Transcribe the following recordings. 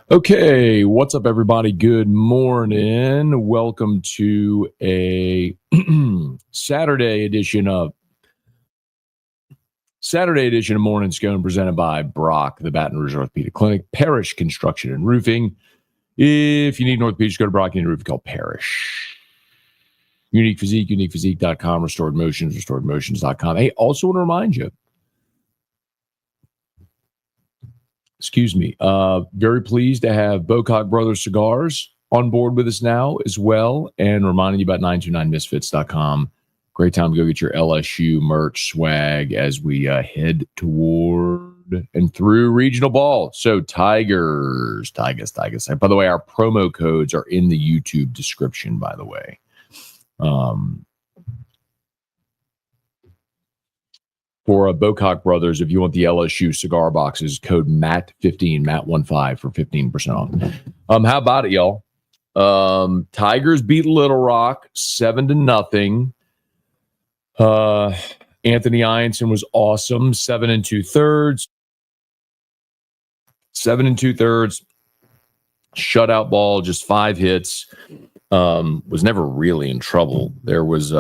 Okay, what's up, everybody? Good morning. Welcome to a Saturday edition of Morning Scone, presented by Brock, the Baton Rouge Orthopedic Clinic, Parrish Construction and Roofing. If you need an orthopedic, go to Brock. You need a roof, call Parrish. Unique Physique, uniquephysique.com, Restored Motions, restoredmotions.com. Hey, also want to remind you, very pleased to have Bocock Brothers Cigars on board with us now as well, and reminding you about 929misfits.com. Great time to go get your LSU merch swag as we head toward and through regional ball. So Tigers. By the way, our promo codes are in the YouTube description, by the way. For Bocock Brothers, if you want the LSU cigar boxes, code MAT15, MAT15 for 15% off. How about it, y'all? Tigers beat Little Rock 7-0. Anthony Ianson was awesome, 7 2/3. 7 2/3. Shutout ball, just 5 hits. Was never really in trouble. There was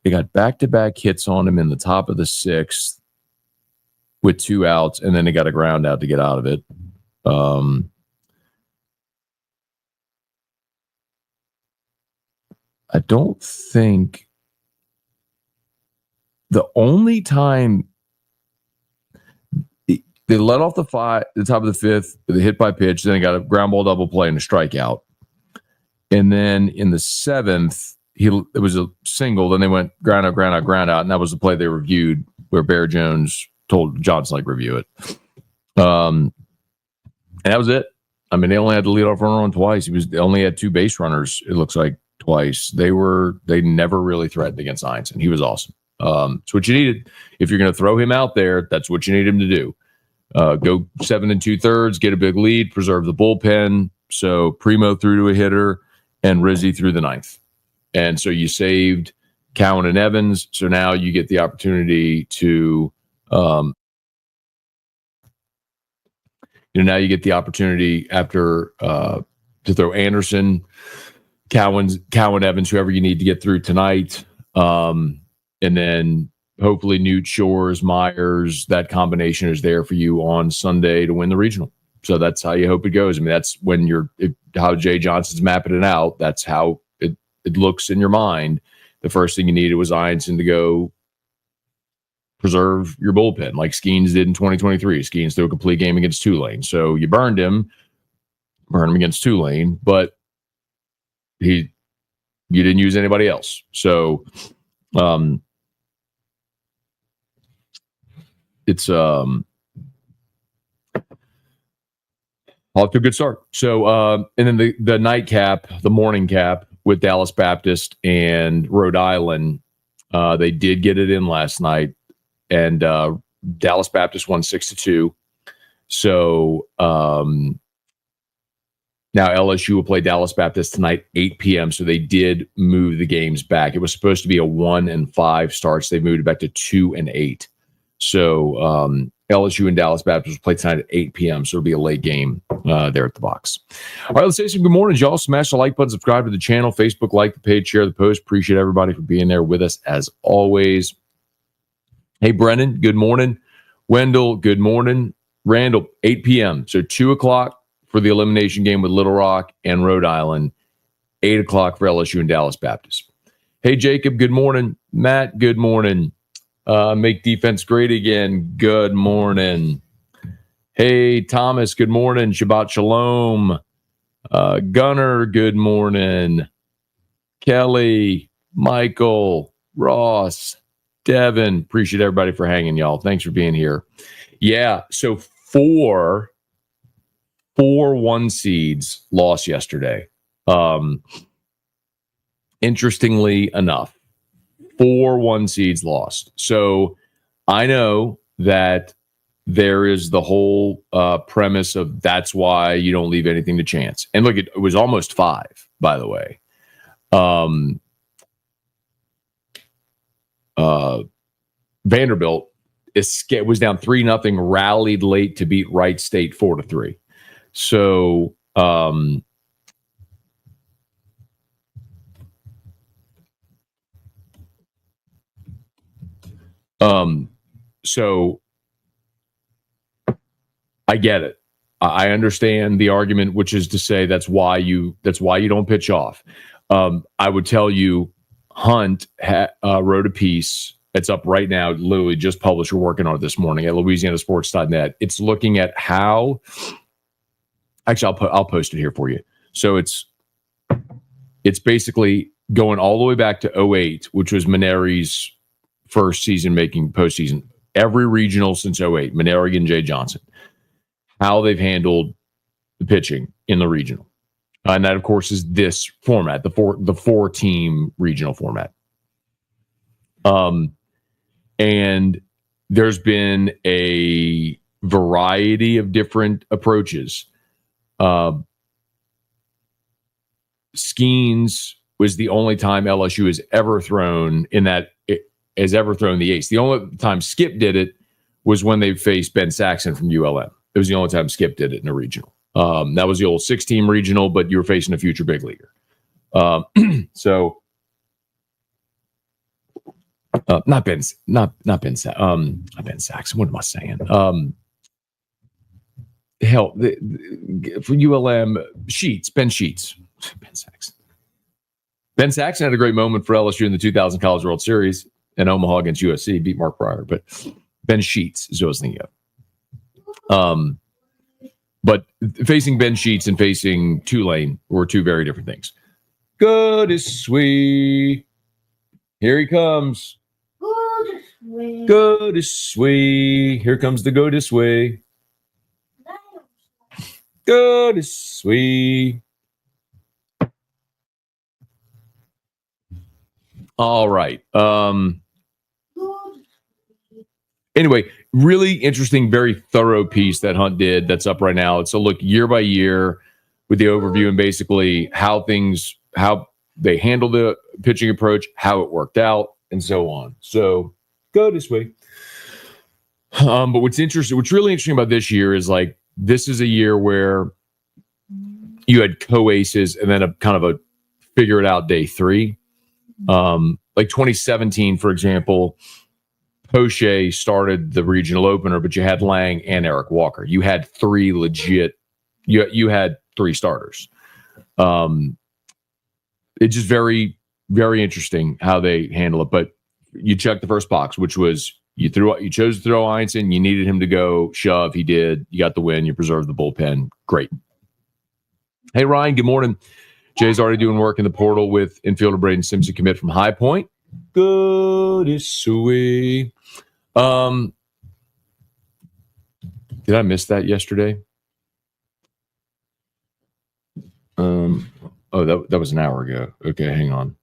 they got back-to-back hits on him in the top of the 6th with 2 outs, and then they got a ground out to get out of it. I don't think the only time they let off the top of the 5th with a hit by pitch, then they got a ground ball double play and a strikeout. And then in the 7th, it was a single. Then they went ground out, and that was the play they reviewed where Bear Jones told Johnson, review it. And that was it. I mean, they only had the leadoff runner on twice. They only had 2 base runners, it looks like, twice. They never really threatened against Ianson. He was awesome. It's what you needed. If you're going to throw him out there, that's what you need him to do. Go 7 2/3, get a big lead, preserve the bullpen. So Primo threw to a hitter and Rizzi threw the 9th. And so you saved Cowan and Evans. So now you get the opportunity to, after to throw Anderson, Cowan, Evans, whoever you need to get through tonight. And then hopefully Newt, Shores, Myers, that combination is there for you on Sunday to win the regional. So that's how you hope it goes. I mean, that's when how Jay Johnson's mapping it out. That's how it looks in your mind. The first thing you needed was Ianson to go preserve your bullpen, like Skeens did in 2023. Skeens threw a complete game against Tulane. So you burned him against Tulane, but you didn't use anybody else. So it's off to a good start. So and then the nightcap, the morning cap with Dallas Baptist and Rhode Island, they did get it in last night, and Dallas Baptist won 6-2. So now LSU will play Dallas Baptist tonight, 8 p.m. So they did move the games back. It was supposed to be a 1 and 5 starts. They moved it back to 2 and 8. So LSU and Dallas Baptist will play tonight at 8 p.m. So it'll be a late game there at the box. All right, let's say some good mornings, y'all. Smash the like button, subscribe to the channel, Facebook, like the page, share the post. Appreciate everybody for being there with us as always. Hey, Brennan, good morning. Wendell, good morning. Randall, 8 p.m. So 2 o'clock for the elimination game with Little Rock and Rhode Island, 8 o'clock for LSU and Dallas Baptist. Hey, Jacob, good morning. Matt, good morning. Make defense great again. Good morning. Hey, Thomas, good morning. Shabbat Shalom. Gunner, good morning. Kelly, Michael, Ross, Devin. Appreciate everybody for hanging, y'all. Thanks for being here. Yeah, so four 1 seeds lost yesterday. Interestingly enough, 4 1 seeds lost. So I know that there is the whole premise of that's why you don't leave anything to chance. And look, it was almost 5, by the way. Vanderbilt was down 3-0, rallied late to beat Wright State 4-3. So so I get it. I understand the argument, which is to say that's why you don't pitch off. I would tell you, Hunt wrote a piece that's up right now, literally just published. We're working on it this morning at LouisianaSports.net. It's looking at how. Actually, I'll post it here for you. So it's basically going all the way back to 2008, which was Maneri's first season making postseason. Every regional since 2008, Maneri and Jay Johnson, how they've handled the pitching in the regional. And that, of course, is this format, the four-team regional format. And there's been a variety of different approaches. Skeens was the only time LSU has ever thrown the ace. The only time Skip did it was when they faced Ben Saxon from ULM. It was the only time Skip did it in a regional. That was the old 6-team regional, but you were facing a future big leaguer. So not Ben Saxon. What am I saying? For ULM, Ben Sheets. Ben Saxon had a great moment for LSU in the 2000 College World Series in Omaha against USC, beat Mark Pryor, but Ben Sheets is what I was thinking of. But facing Ben Sheets and facing Tulane were two very different things. Godeswee. Here he comes. Godeswee. Here comes the Godeswee. Godeswee. All right. Anyway, really interesting, very thorough piece that Hunt did that's up right now. It's a look year by year with the overview and basically how they handled the pitching approach, how it worked out, and so on. So go this way. But what's really interesting about this year is like this is a year where you had co-aces and then a kind of a figure it out day 3. Like 2017, for example, Poche started the regional opener, but you had Lang and Eric Walker. You had 3 legit. You had 3 starters. It's just very, very interesting how they handle it. But you checked the first box, which was you chose to throw Einstein. You needed him to go shove. He did. You got the win. You preserved the bullpen. Great. Hey Ryan, good morning. Jay's already doing work in the portal with infielder Braden Simpson commit from High Point. Good is sweet. Did I miss that yesterday? That was an hour ago. Okay, hang on.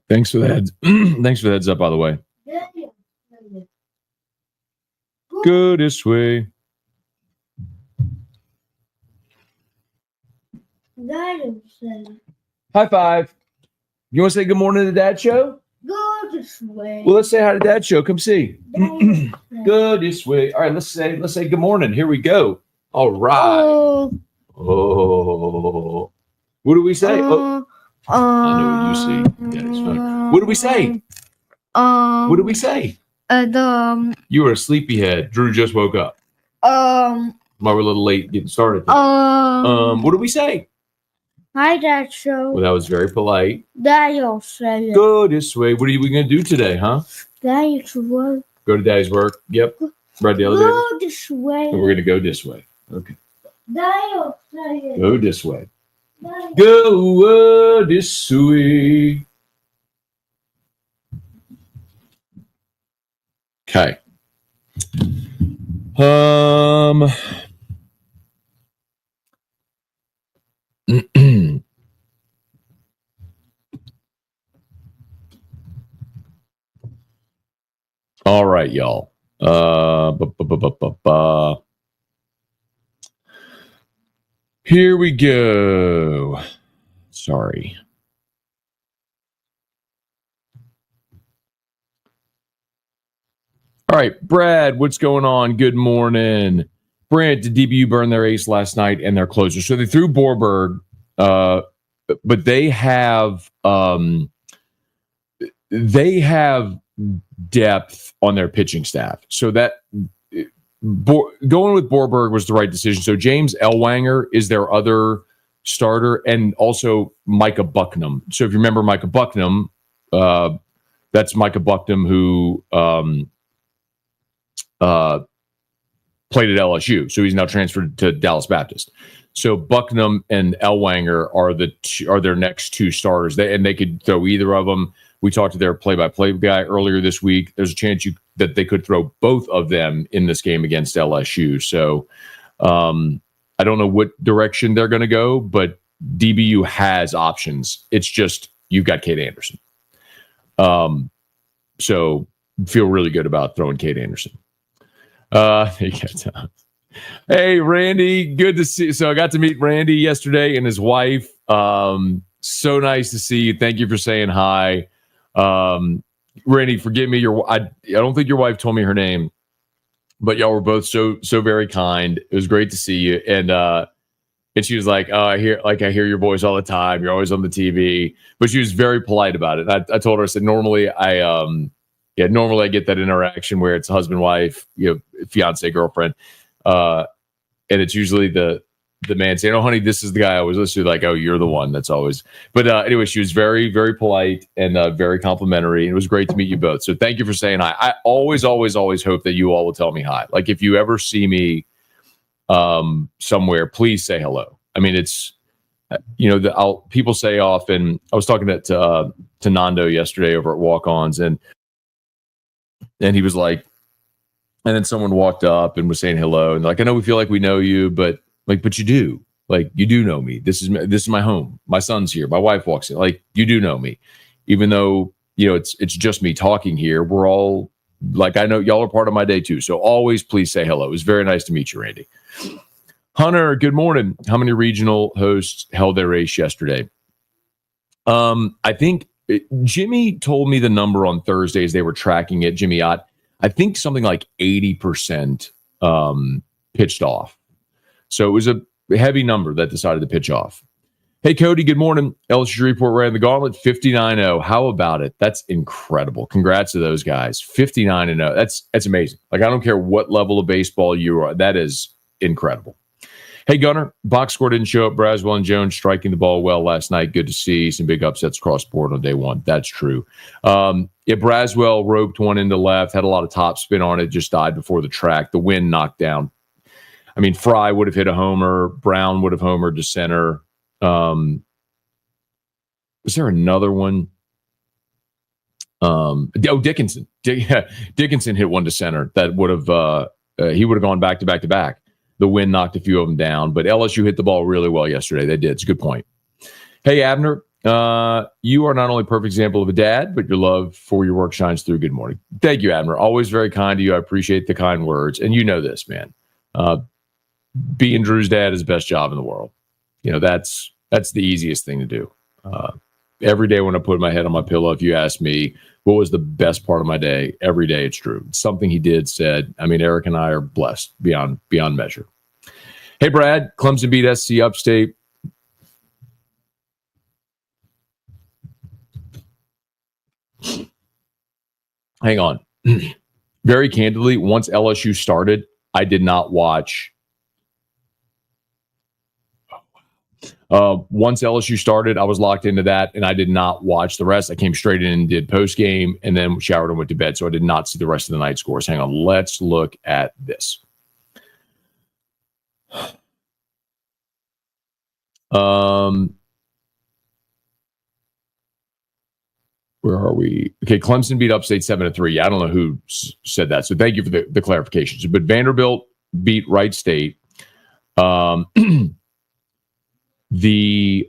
Thanks for that. Thanks for the heads up, by the way. Good this way. High five. You want to say good morning to the Dad Show? Go this way. Well, let's say hi to Dad Show. Come see. Good this way. All right, let's say good morning. Here we go. All right. Oh. What do we say? I know what you see. Daddy's phone. What do we say? What do we say? You were a sleepyhead. Drew just woke up. Why we're a little late getting started. What do we say? Hi, Dad. Show. Well, that was very polite. Daddy'll say it. Go this way. What are we going to do today, huh? Daddy's work. Go to Daddy's work. Yep. Ride the elevator. Go this way. And we're going to go this way. Okay. Daddy'll say it. Go this way. Go this way. Okay. All right, y'all. Here we go. Sorry. All right, Brad, what's going on? Good morning. Brent, did DBU burn their ace last night and their closer? So they threw Borberg, but they have depth on their pitching staff. So that going with Borberg was the right decision. So James Ellwanger is their other starter, and also Micah Bucknam. So if you remember Micah Bucknam, that's Micah Bucknam who played at LSU. So he's now transferred to Dallas Baptist. So Bucknam and Ellwanger are their next two starters. They could throw either of them. We talked to their play-by-play guy earlier this week. There's a chance that they could throw both of them in this game against LSU. So I don't know what direction they're going to go, but DBU has options. It's just you've got Cade Anderson. So feel really good about throwing Cade Anderson. Hey, Randy, good to see you. So I got to meet Randy yesterday and his wife. So nice to see you. Thank you for saying hi. Randy, forgive me. I don't think your wife told me her name, but y'all were both so very kind. It was great to see you. And she was like, "Oh, I hear your voice all the time. You're always on the TV." But she was very polite about it. I told her, I said, normally I get that interaction where it's husband, wife, fiance, girlfriend, and it's usually the man saying, "Oh, honey, this is the guy I was listening to." Like, "Oh, you're the one." That's always. But anyway, she was very, very polite and very complimentary. It was great to meet you both. So thank you for saying hi. I always hope that you all will tell me hi. Like if you ever see me somewhere, please say hello. I mean, it's people say often. I was talking to Nando yesterday over at Walk-Ons, and he was like, and then someone walked up and was saying hello, and like, I know we feel like we know you, but you do. Like, you do know me. This is my home. My son's here. My wife walks in. Like, you do know me, even though it's just me talking here. We're all like, I know y'all are part of my day too. So always please say hello. It was very nice to meet you, Randy. Hunter, good morning. How many regional hosts held their race yesterday? I think Jimmy told me the number on Thursdays. They were tracking it. Jimmy Ott. I think something like 80% pitched off. So it was a heavy number that decided to pitch off. Hey, Cody, good morning. LSU Report ran the gauntlet 59-0. How about it? That's incredible. Congrats to those guys. 59-0. That's amazing. Like, I don't care what level of baseball you are. That is incredible. Hey, Gunner, box score didn't show up. Braswell and Jones striking the ball well last night. Good to see some big upsets across the board on day one. That's true. Braswell roped one into left, had a lot of top spin on it, just died before the track. The wind knocked down. I mean, Fry would have hit a homer. Brown would have homered to center. Was there another one? Dickinson. Dickinson hit one to center. That would have he would have gone back to back to back. The wind knocked a few of them down, but LSU hit the ball really well yesterday. They did. It's a good point. Hey, Abner, you are not only a perfect example of a dad, but your love for your work shines through. Good morning. Thank you, Abner. Always very kind to you. I appreciate the kind words. And you know this, man. Being Drew's dad is the best job in the world. That's the easiest thing to do. Every day when I put my head on my pillow, if you ask me what was the best part of my day, every day it's Drew. It's something he did, said. I mean, Eric and I are blessed beyond measure. Hey, Brad, Clemson beat SC Upstate. Hang on. Very candidly, once LSU started, I did not watch. Once LSU started, I was locked into that, and I did not watch the rest. I came straight in and did post game, and then showered and went to bed. So I did not see the rest of the night scores. Hang on, let's look at this. Where are we? Okay, Clemson beat Upstate 7-3. Yeah, I don't know who said that, so thank you for the clarifications. But Vanderbilt beat Wright State. The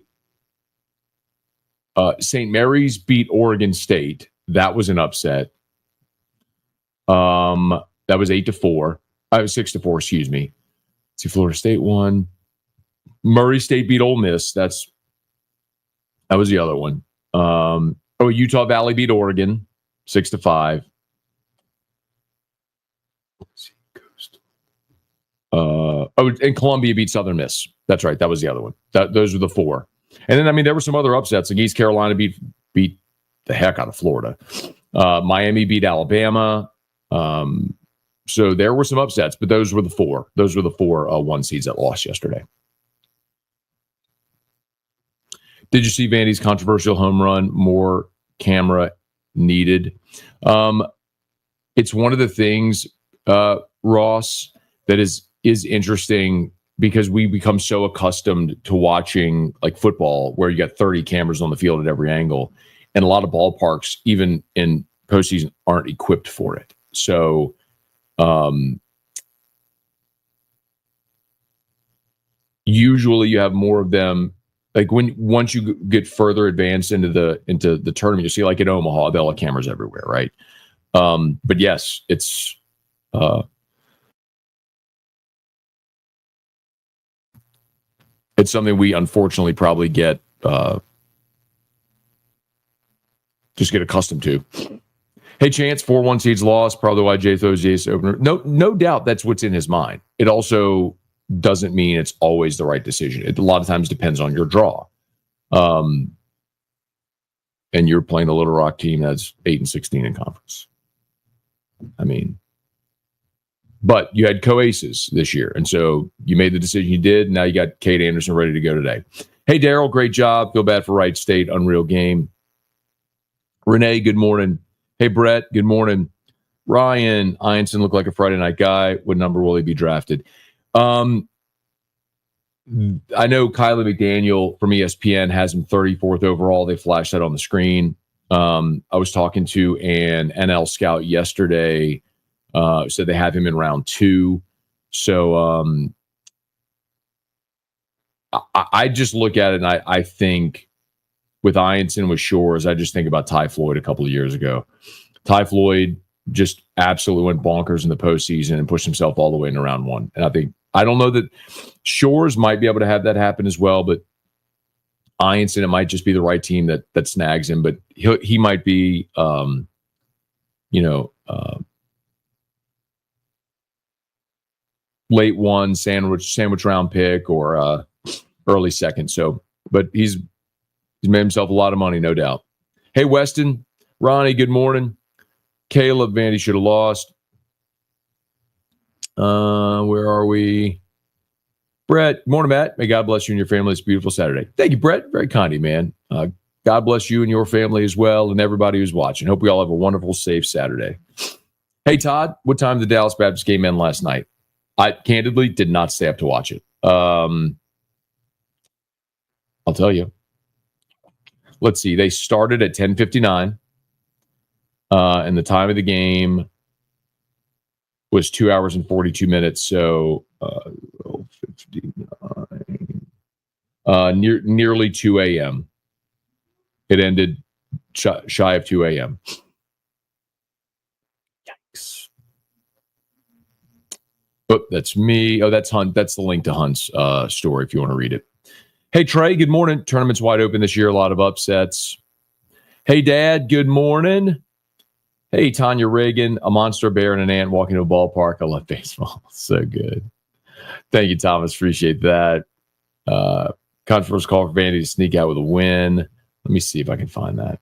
St. Mary's beat Oregon State. That was an upset. That was 8-4. I was 6-4. Excuse me. Let's see, Florida State won. Murray State beat Ole Miss. That was the other one. Utah Valley beat Oregon 6-5. And Columbia beat Southern Miss. That's right. That was the other one. Those were the four. And then, there were some other upsets. Like East Carolina beat the heck out of Florida. Miami beat Alabama. So there were some upsets, but those were the four. Those were the four one seeds that lost yesterday. Did you see Vandy's controversial home run? More camera needed. It's one of the things, Ross, that is interesting because we become so accustomed to watching like football where you got 30 cameras on the field at every angle. And a lot of ballparks, even in postseason, aren't equipped for it. So usually you have more of them. Like once you get further advanced into the tournament, you see like in Omaha, they'll have cameras everywhere, right? But yes, it's something we unfortunately probably get accustomed to. Hey, Chance, 4-1 seeds lost, probably why Jay throws the ace opener. No doubt that's what's in his mind. It also doesn't mean it's always the right decision. It a lot of times depends on your draw. And you're playing the Little Rock team that's 8-16 in conference. But you had co-aces this year, and so you made the decision you did. Now you got Kate Anderson ready to go today. Hey, Daryl, great job. Feel bad for Wright State. Unreal game. Renee, good morning. Hey, Brett, good morning. Ryan, Ianson looked like a Friday night guy. What number will he be drafted? I know Kylie McDaniel from ESPN has him 34th overall. They flashed that on the screen. I was talking to an NL scout yesterday. Said they have him in round 2. So I just look at it and I think with Ianson, with Shores, I just think about Ty Floyd a couple of years ago. Ty Floyd just absolutely went bonkers in the postseason and pushed himself all the way into round 1. And I don't know that Shores might be able to have that happen as well, but Ianson, it might just be the right team that snags him, but he might be, late 1 sandwich round pick or early 2nd. So, but he's made himself a lot of money, no doubt. Hey, Weston, Ronnie, good morning. Caleb, Vandy should have lost. Where are we? Brett, morning, Matt. May God bless you and your family. It's a beautiful Saturday. Thank you, Brett. Very kind of you, man. God bless you and your family as well, and everybody who's watching. Hope we all have a wonderful, safe Saturday. Hey, Todd, what time did the Dallas Baptist game end last night? I candidly did not stay up to watch it. I'll tell you. Let's see. They started at 10:59, and the time of the game was 2 hours and 42 minutes. So 59, nearly 2 a.m. It ended shy of 2 a.m. Yikes. Oh, that's me. Oh, that's Hunt. That's the link to Hunt's story if you want to read it. Hey, Trey, good morning. Tournament's wide open this year. A lot of upsets. Hey, Dad, good morning. Hey, Tanya Reagan, a monster bear and an ant walking to a ballpark. I love baseball. So good. Thank you, Thomas. Appreciate that. Controversial call for Vandy to sneak out with a win. Let me see if I can find that.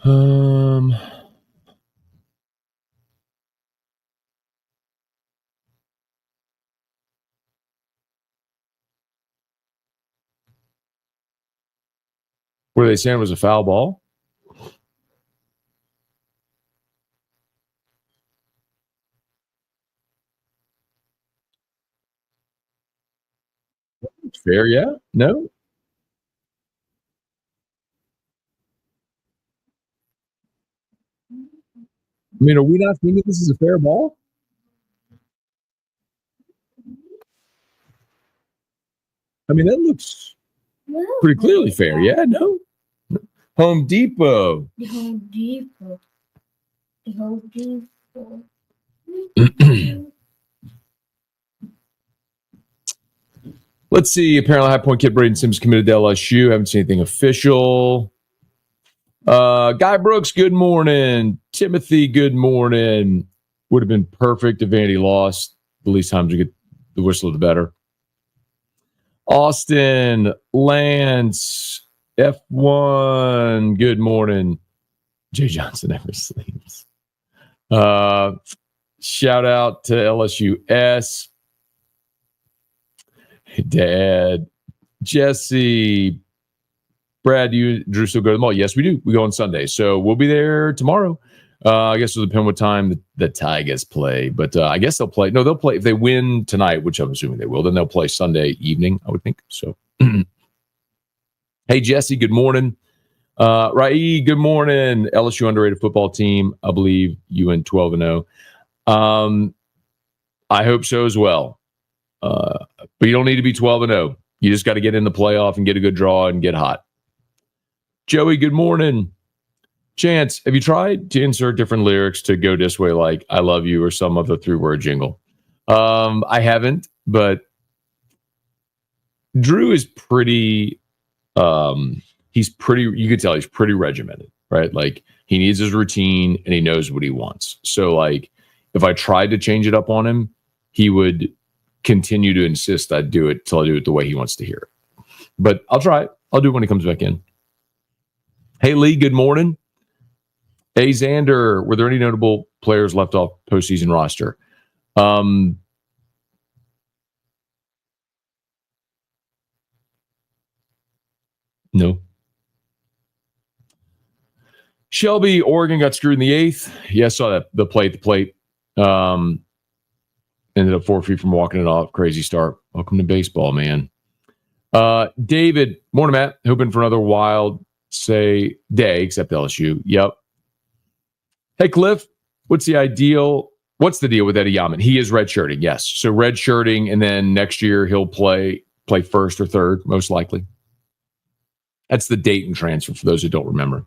Um, were they saying it was a foul ball? Fair, yeah. No. I mean, are we not thinking this is a fair ball? I mean, that looks pretty clearly fair. Yeah, no. Home Depot. The Home Depot. The Home Depot. Let's see. Apparently, High Point kid Braden Sims committed to LSU. Haven't seen anything official. Guy Brooks, good morning. Timothy, good morning. Would have been perfect if Vandy lost. The least times you get the whistle, the better. Austin, Lance, F1, good morning. Jay Johnson never sleeps. Shout out to LSU S. Dad, Jesse, Brad, you Drew still go to the mall? Yes, we do. We go on Sunday, so we'll be there tomorrow. I guess it'll depend what time the Tigers play, but I guess they'll play. No, they'll play if they win tonight, which I'm assuming they will. Then they'll play Sunday evening, I would think. So, hey Jesse, good morning. Rai, good morning. LSU underrated football team. I believe you went 12-0. I hope so as well. But you don't need to be 12-0. You just got to get in the playoff and get a good draw and get hot. Joey, good morning. Chance, have you tried to insert different lyrics to Go This Way, like I love you or some other 3-word jingle? I haven't, but Drew is pretty, you could tell he's pretty regimented, right? Like he needs his routine and he knows what he wants. So like if I tried to change it up on him, he would continue to insist I'd do it till I do it the way he wants to hear it. But I'll try it. I'll do it when he comes back in. Hey, Lee, good morning. Hey, Xander, were there any notable players left off postseason roster? No. Shelby, Oregon got screwed in the 8th. Yeah, I saw that. The plate. Ended up 4 feet from walking it off. Crazy start. Welcome to baseball, man. David, morning, Matt. Hoping for another wild day, except LSU. Yep. Hey, Cliff, what's the deal with Eddie Yaman? He is redshirting, yes. So redshirting, and then next year he'll play first or third, most likely. That's the Dayton transfer for those who don't remember.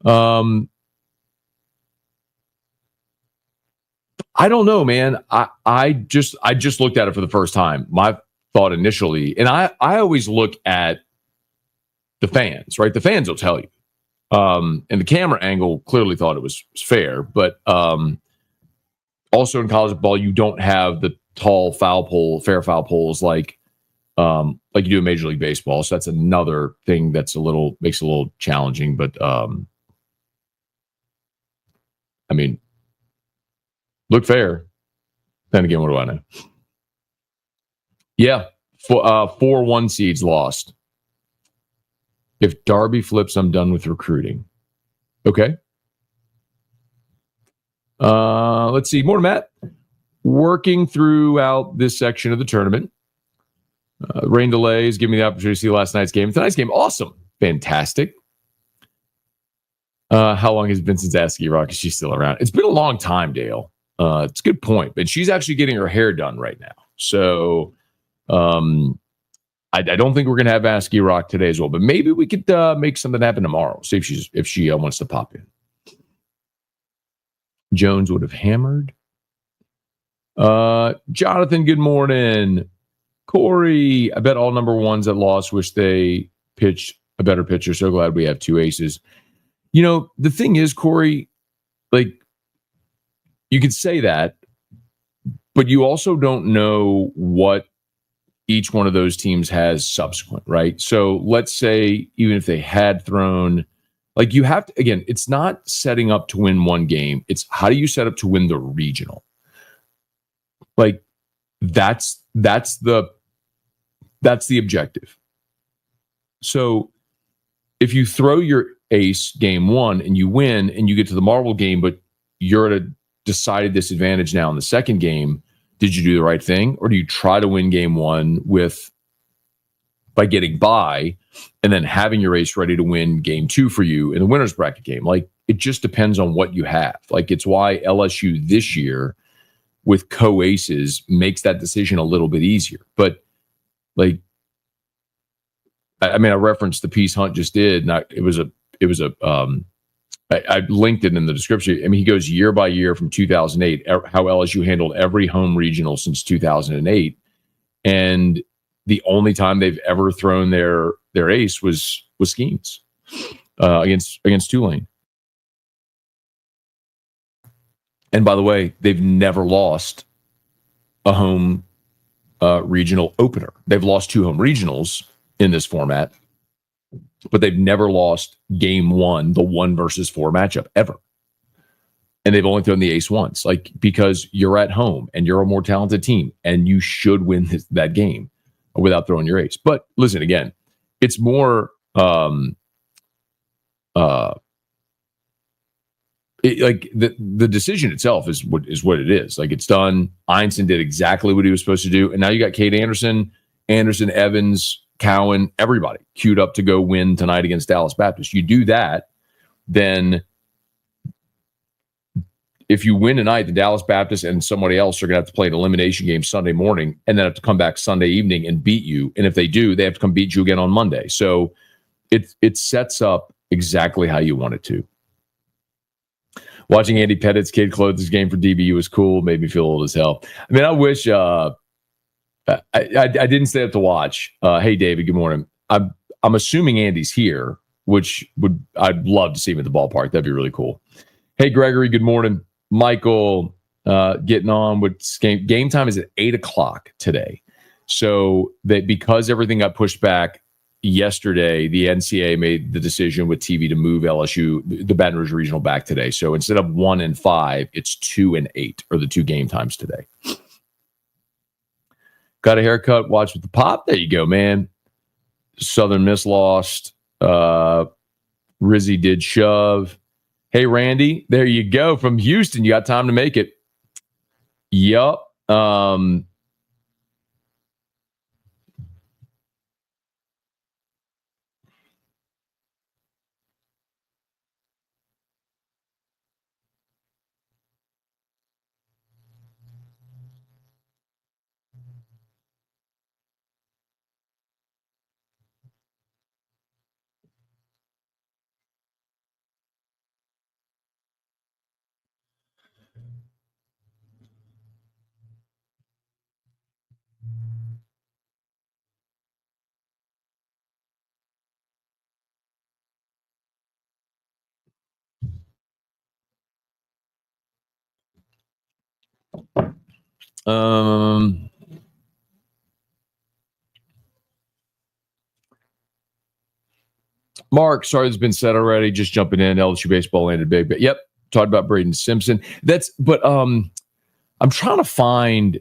I don't know, man. I just looked at it for the first time. My thought initially, and I always look at the fans, right? The fans will tell you. And the camera angle clearly thought it was fair, but also in college ball, you don't have the tall fair foul poles like you do in Major League Baseball. So that's another thing that's makes it a little challenging. But I mean, look fair. Then again, what do I know? Yeah, 4-1 seeds lost. If Darby flips, I'm done with recruiting. Okay. Let's see. More, Matt. Working throughout this section of the tournament. Rain delays give me the opportunity to see last night's game. Tonight's game, awesome. Fantastic. How long has it been since Asky Rock? Is she still around? It's been a long time, Dale. It's a good point. But she's actually getting her hair done right now. So I don't think we're going to have Asky Rock today as well. But maybe we could make something happen tomorrow. See if she wants to pop in. Jones would have hammered. Jonathan, good morning. Corey, I bet all number ones that lost wish they pitched a better pitcher. So glad we have 2 aces. You know, the thing is, Corey, like, you could say that, but you also don't know what each one of those teams has subsequent, right? So let's say even if they had thrown Like you have to, again, it's not setting up to win one game. It's how do you set up to win the regional? Like that's the objective. So if you throw your ace game one and you win and you get to the marble game, but you're at a decided disadvantage now in the second game, did you do the right thing? Or do you try to win game one by getting by and then having your ace ready to win game two for you in the winner's bracket game? Like it just depends on what you have. Like it's why LSU this year with co-aces makes that decision a little bit easier. But like, I mean, I referenced the piece Hunt just did, and I linked it in the description. I mean, he goes year by year from 2008, how LSU handled every home regional since 2008. And the only time they've ever thrown their ace was Skeens against Tulane. And by the way, they've never lost a home regional opener. They've lost 2 home regionals in this format, but they've never lost game one, the 1-4 matchup ever. And they've only thrown the ace once, like because you're at home and you're a more talented team and you should win that game without throwing your ace. But listen, again, it's more like the decision itself is what it is. Like it's done. Einstein did exactly what he was supposed to do, and now you got Cade Anderson, Evans, Cowan, everybody queued up to go win tonight against Dallas Baptist. You do that, then if you win tonight, the Dallas Baptist and somebody else are going to have to play an elimination game Sunday morning and then have to come back Sunday evening and beat you. And if they do, they have to come beat you again on Monday. So it sets up exactly how you want it to. Watching Andy Pettit's kid close this game for DBU was cool. Made me feel old as hell. I mean, I wish I didn't stay up to watch. Hey, David, good morning. I'm assuming Andy's here, which I'd love to see him at the ballpark. That'd be really cool. Hey, Gregory, good morning. Michael, getting on with game time is at 8:00 today. So that because everything got pushed back yesterday, the NCAA made the decision with TV to move LSU, the Baton Rouge Regional, back today. So instead of 1 and 5, it's 2 and 8 are the 2 game times today. Got a haircut, watch with the pop. There you go, man. Southern Miss lost. Rizzy did shove. Hey, Randy, there you go. From Houston, you got time to make it. Yup. Mark, sorry, it's been said already. Just jumping in. LSU baseball landed big, but yep, talked about Braden Simpson. I'm trying to find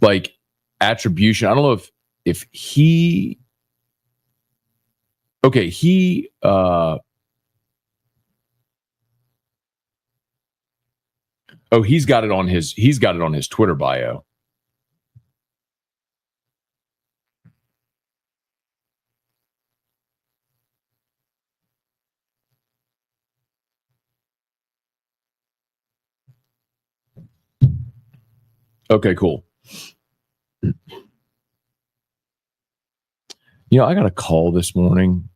like attribution. I don't know if he. Okay, he's got it on his Twitter bio. Okay, cool. I got a call this morning.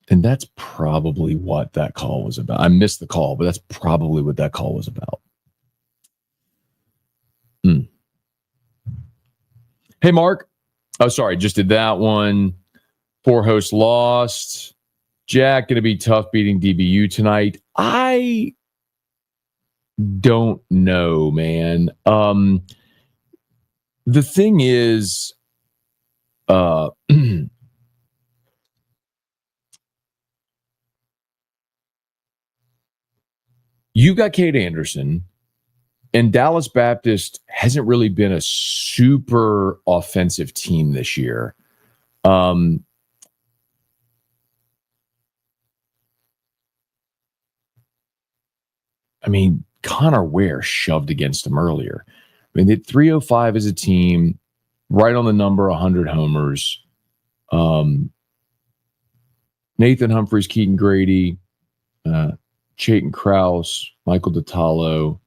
And that's probably what that call was about. I missed the call, but that's probably what that call was about. Hey, Mark. Oh, sorry. Just did that one. Poor host lost. Jack, going to be tough beating DBU tonight. I don't know, man. the thing is, you got Kate Anderson, and Dallas Baptist hasn't really been a super offensive team this year. I mean, Connor Ware shoved against them earlier. I mean, they had 305 as a team, right on the number, 100 homers. Nathan Humphreys, Keaton Grady, Chayton Krause, Michael DeTalo,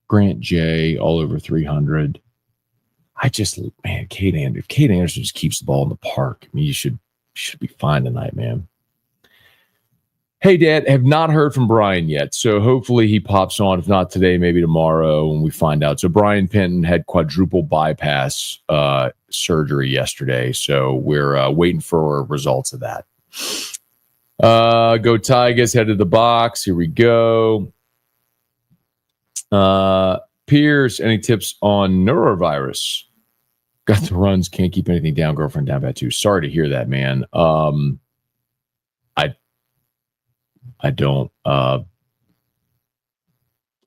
Grant J, all over 300. Kate Anderson just keeps the ball in the park. I mean, you should be fine tonight, man. Hey, Dad, have not heard from Brian yet, so hopefully he pops on. If not today, maybe tomorrow when we find out. So Brian Penton had quadruple bypass surgery yesterday, so we're waiting for results of that. Go Tigers, head to the box. Here we go. Pierce, any tips on norovirus? Got the runs, can't keep anything down. Girlfriend down bad too. Sorry to hear that, man. I don't.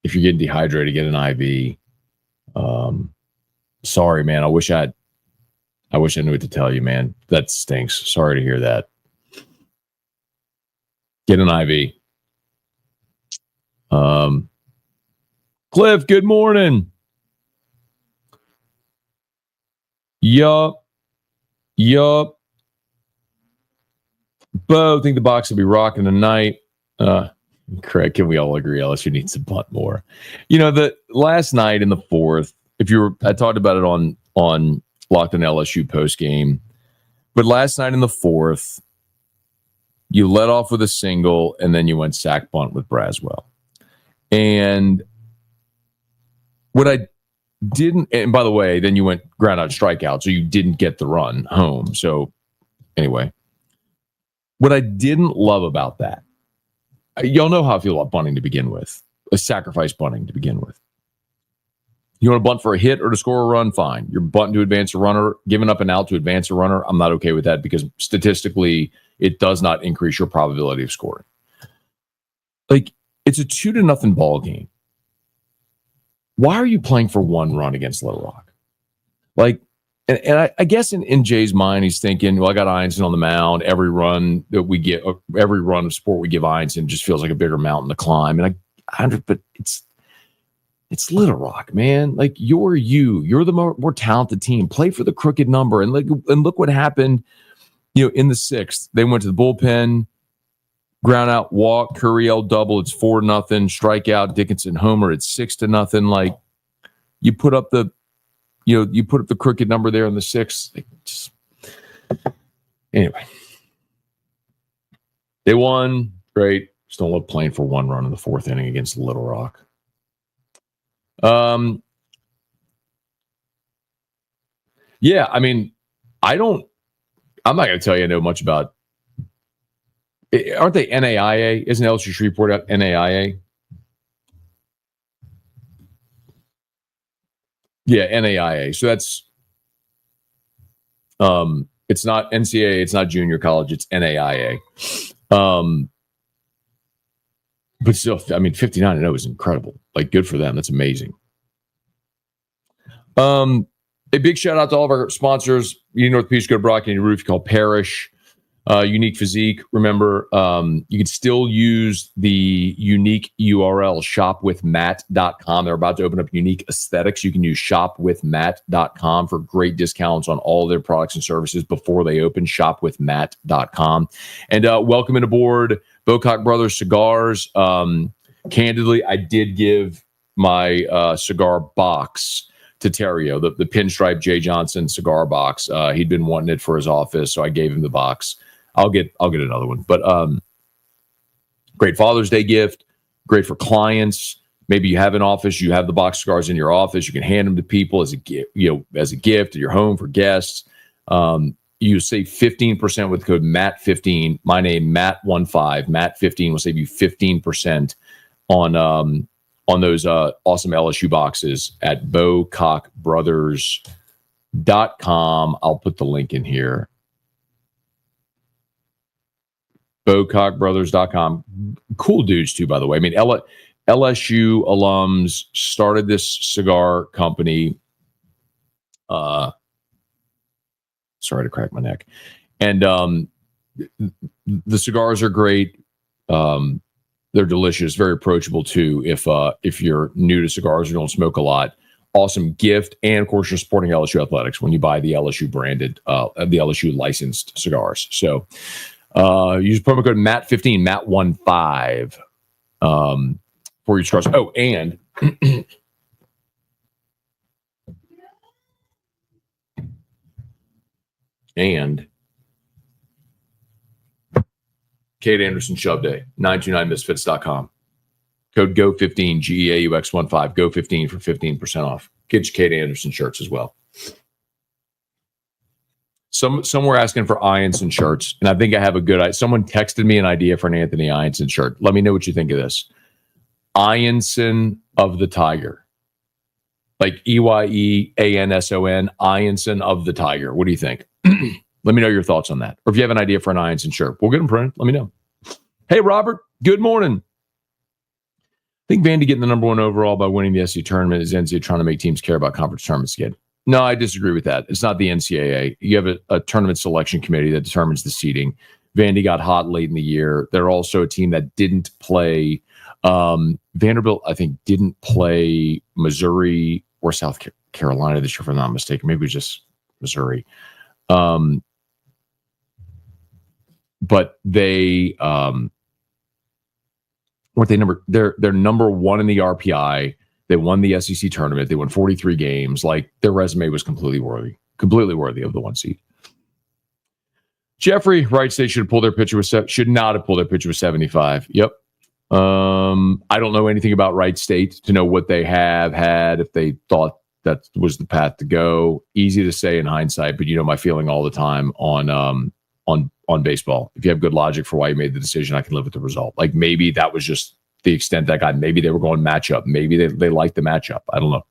If you're getting dehydrated, get an IV. Sorry, man. I wish I knew what to tell you, man. That stinks. Sorry to hear that. Get an IV. Cliff, good morning. Yup. Bo, think the box will be rocking tonight. Craig, can we all agree LSU needs to bunt more? The last night in the fourth, I talked about it on Locked On LSU post game, but last night in the fourth, you let off with a single and then you went sack bunt with Braswell. And what I didn't, and by the way, then you went ground out strikeout, so you didn't get the run home. So anyway, what I didn't love about that, y'all know how I feel about bunting to begin with, a sacrifice bunting to begin with. You want to bunt for a hit or to score a run? Fine. You're bunting to advance a runner, giving up an out to advance a runner. I'm not okay with that because statistically, it does not increase your probability of scoring. Like, it's a 2-0 ball game. Why are you playing for one run against Little Rock? Like, and I guess in Jay's mind, he's thinking, well, I got Einstein on the mound. Every run that we get, every run of sport we give Einstein just feels like a bigger mountain to climb. And but it's Little Rock, man. Like, you're the more talented team. Play for the crooked number. And look what happened, in the sixth. They went to the bullpen, ground out, walk, Curiel double. It's 4-0. Strikeout, Dickinson homer. It's 6-0. Like, you put up the crooked number there in the sixth. Anyway, they won. Great. Just don't love playing for one run in the fourth inning against Little Rock. Yeah, I mean, I'm not going to tell you I know much about. Aren't they NAIA? Isn't LSU Shreveport out NAIA? Yeah, NAIA. So that's it's not NCAA, it's not junior college, it's NAIA. But still, I mean, 59-0 is incredible. Like, good for them. That's amazing. A big shout out to all of our sponsors. North-Peach, go to Brock, any roof, you call Parrish. Unique Physique. Remember, you can still use the unique URL shopwithmatt.com. They're about to open up Unique Aesthetics. You can use shopwithmatt.com for great discounts on all their products and services before they open. Shopwithmatt.com. And welcoming aboard Bocock Brothers Cigars. Candidly, I did give my cigar box to Terrio, the pinstripe Jay Johnson cigar box. He'd been wanting it for his office, so I gave him the box. I'll get another one. But great Father's Day gift, great for clients. Maybe you have an office, you have the box cigars in your office, you can hand them to people as a gift, at your home for guests. You save 15% with the code MATT15. My name, Matt15. Matt15 will save you 15% on on those awesome LSU boxes at BowcockBrothers.com. I'll put the link in here. BowcockBrothers.com. Cool dudes too, by the way. I mean, LSU alums started this cigar company. Sorry to crack my neck. And the cigars are great. They're delicious, very approachable too. If you're new to cigars or don't smoke a lot, awesome gift. And of course, you're supporting LSU athletics when you buy the LSU branded, the LSU licensed cigars. So use promo code Matt15, Matt15 for your cigars. Oh, and Kate Anderson Shove Day, 929misfits.com. Code GO15, GEAUX15, GO15 for 15% off. Get your Kate Anderson shirts as well. Some were asking for Ianson shirts, and I think I have a good idea. Someone texted me an idea for an Anthony Ianson shirt. Let me know what you think of this. Ianson of the Tiger. Like EYEANSON, Ianson of the Tiger. What do you think? Let me know your thoughts on that. Or if you have an idea for an Ianson shirt, we'll get them printed. Let me know. Hey, Robert, good morning. I think Vandy getting the number one overall by winning the SEC tournament is NCAA trying to make teams care about conference tournaments again. No, I disagree with that. It's not the NCAA. You have a tournament selection committee that determines the seeding. Vandy got hot late in the year. They're also a team that didn't play. Vanderbilt, I think, didn't play Missouri or South Carolina this year, if I'm not mistaken. Maybe it was just Missouri. But they weren't they they're number one in the RPI. They won the SEC tournament. They won 43 games. Like, their resume was completely worthy of the one seed. Jeffrey Wright State should not have pulled their pitcher with 75. Yep. I don't know anything about Wright State to know what they have had, if they thought that was the path to go. Easy to say in hindsight, but you know my feeling all the time on baseball. If you have good logic for why you made the decision, I can live with the result. Like, maybe that was just the extent that got. Maybe they were going matchup. Maybe they liked the matchup. I don't know.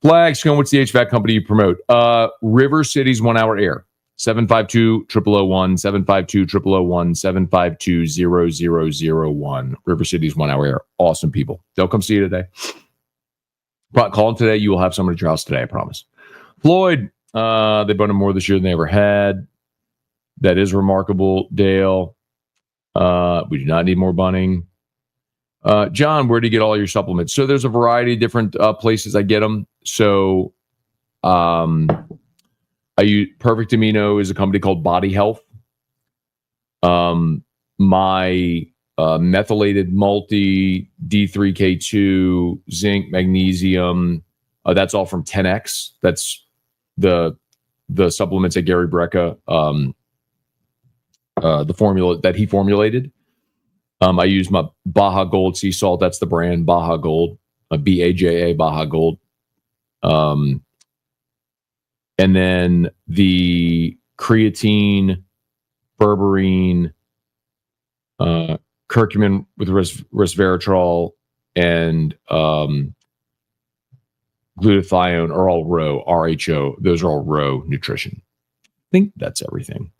Flag, Scone, what's the HVAC company you promote? River City's 1 hour air. 752-0001, 752-0001, 752-0001. River City's 1 hour air. Awesome people. They'll come see you today. Call them today. You will have someone at your house today, I promise. Floyd, they bunted more this year than they ever had. That is remarkable. Dale, we do not need more bunting. John, where do you get all your supplements? So there's a variety of different places I get them. So I use Perfect Amino is a company called Body Health. My methylated multi, D3K2, zinc, magnesium, that's all from 10X. That's the supplements that Gary Brecka, the formula that he formulated. I use my Baja Gold sea salt. That's the brand, Baja Gold, BAJA, Baja Gold. And then the creatine, berberine, curcumin with resveratrol, and glutathione are all RHO, RHO. Those are all RHO nutrition. I think that's everything.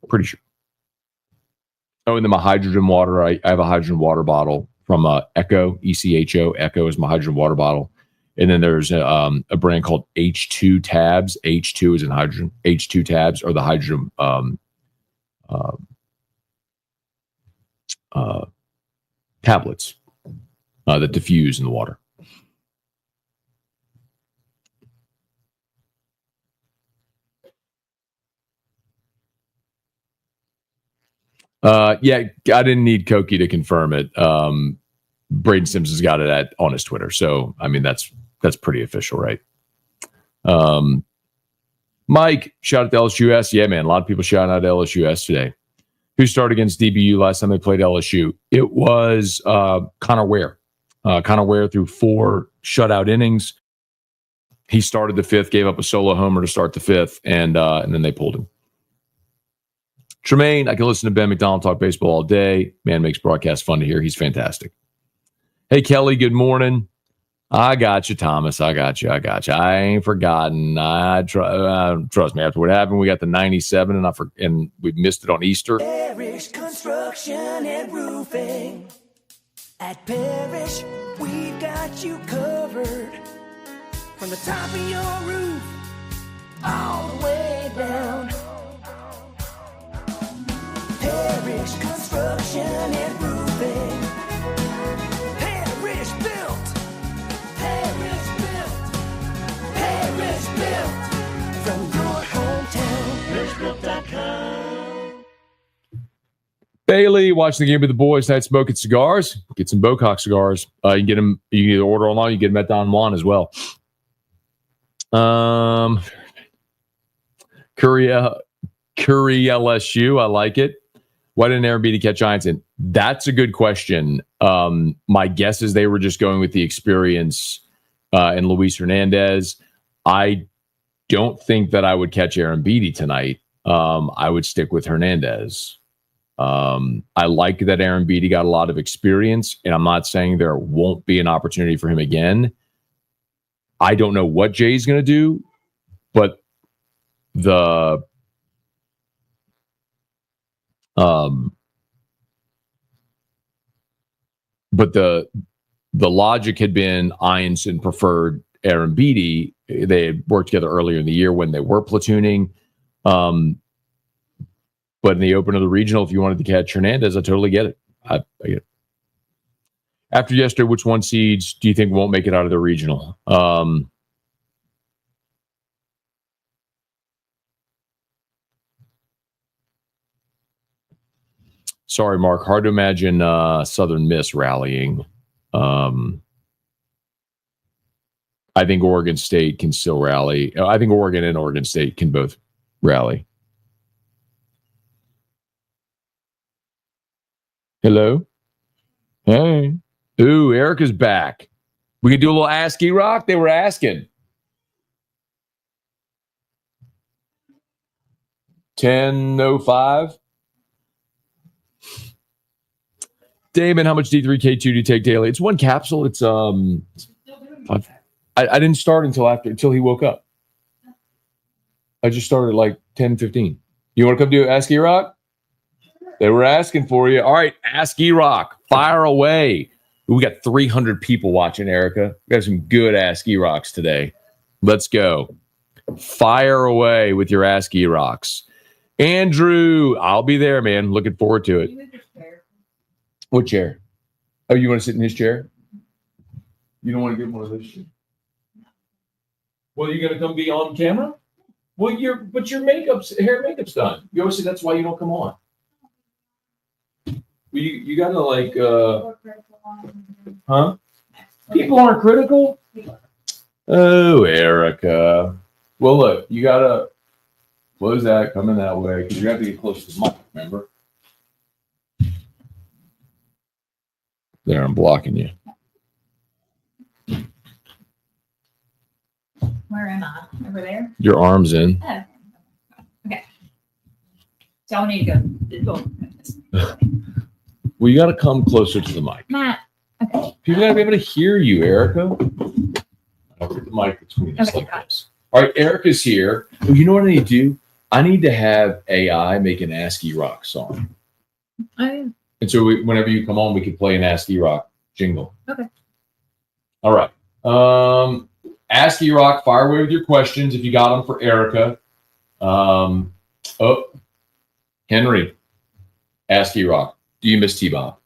Pretty sure. Oh, and then my hydrogen water. I have a hydrogen water bottle from Echo, ECHO. Echo is my hydrogen water bottle. And then there's a brand called H2 Tabs. H2 is in hydrogen. H2 Tabs are the hydrogen tablets that diffuse in the water. Yeah, I didn't need Koki to confirm it. Braden Simpson's got it on his Twitter. So, I mean, that's pretty official, right? Mike, shout out to LSUS. Yeah, man, a lot of people shouting out to LSUS today. Who started against DBU last time they played LSU? It was Connor Ware. Connor Ware threw 4 shutout innings. He started the 5th, gave up a solo homer to start the 5th, and then they pulled him. Tremaine, I can listen to Ben McDonald talk baseball all day. Man makes broadcast fun to hear. He's fantastic. Hey, Kelly, good morning. I got you, Thomas. I got you. I ain't forgotten. Trust me, after what happened, we got the 97 and we missed it on Easter. Parish Construction and Roofing. At Parish, we've got you covered. From the top of your roof, all the way down. Parish Construction and Roofing. Parish built. Parish built. Parish built. From your hometown. ParishBuilt.com. Bailey, watching the game with the boys tonight, smoking cigars. Get some Bocock cigars. You can get them. You can either order online. You can get them at Don Juan as well. Curry LSU. I like it. Why didn't Airbnb catch Giants in? That's a good question. My guess is they were just going with the experience in Luis Hernandez. I don't think that I would catch Aaron Beatty tonight. I would stick with Hernandez. I like that Aaron Beatty got a lot of experience, and I'm not saying there won't be an opportunity for him again. I don't know what Jay's going to do, but the logic had been Ianson preferred Aaron Beatty. They had worked together earlier in the year when they were platooning. But in the open of the regional, if you wanted to catch Hernandez, I totally get it. I get it. After yesterday, which one seeds do you think won't make it out of the regional? Sorry, Mark. Hard to imagine Southern Miss rallying. I think Oregon State can still rally. I think Oregon and Oregon State can both rally. Hello? Hey. Ooh, Erica's back. We can do a little ASCII rock? They were asking. 10:05. Damon, how much D3K2 do you take daily? It's one capsule. It's I didn't start until he woke up. I just started like 10:15. You want to come do ASCII rock? They were asking for you. All right, ASCII rock. Fire away. We got 300 people watching, Erica. We got some good ASCII rocks today. Let's go. Fire away with your ASCII rocks. Andrew, I'll be there, man. Looking forward to it. What chair? Oh, you want to sit in his chair? You don't want to get one of those chairs? Well, you're gonna come be on camera? Well, your hair and makeup's done. You always say that's why you don't come on. Well, you gotta like huh? People aren't critical? Oh, Erica. Well, look, you gotta close that, coming that way, because you have to get close to the mic, remember? There, I'm blocking you. Where am I? Over there? Your arm's in. Oh. Okay. So I need to go. Well, you got to come closer to the mic. Matt. Okay. People got to be able to hear you, Erica. I'll put the mic between us like this. All right, Erica's here. Well, you know what I need to do? I need to have AI make an ASCII rock song. Oh, yeah. And so whenever you come on, we could play an ASCII rock jingle. Okay. All right. ASCII rock, fire away with your questions if you got them for Erica. Henry, ASCII rock. Do you miss T-Bob?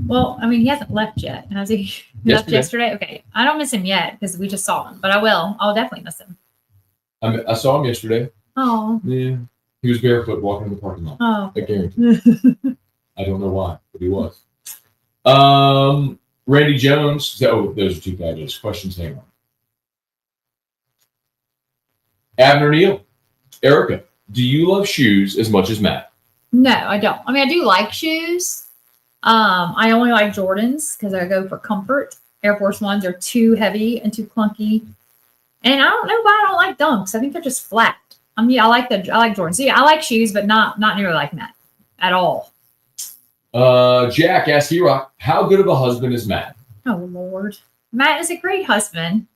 Well, I mean, he hasn't left yet. Has he? Left yesterday? Okay. I don't miss him yet because we just saw him, but I will. I'll definitely miss him. I saw him yesterday. Oh. Yeah. He was barefoot walking in the parking lot. Oh. I guarantee. I don't know why, but he was. Randy Jones. Oh, those are two fabulous questions. Hang on. Abner Neal. Erica, do you love shoes as much as Matt? No, I don't. I mean, I do like shoes. I only like Jordans because I go for comfort. Air Force Ones are too heavy and too clunky. And I don't know why I don't like Dunks. I think they're just flat. I mean, I like Jordans. So yeah, I like shoes, but not nearly like Matt at all. Jack asked E-Rock, how good of a husband is Matt? Oh Lord, Matt is a great husband.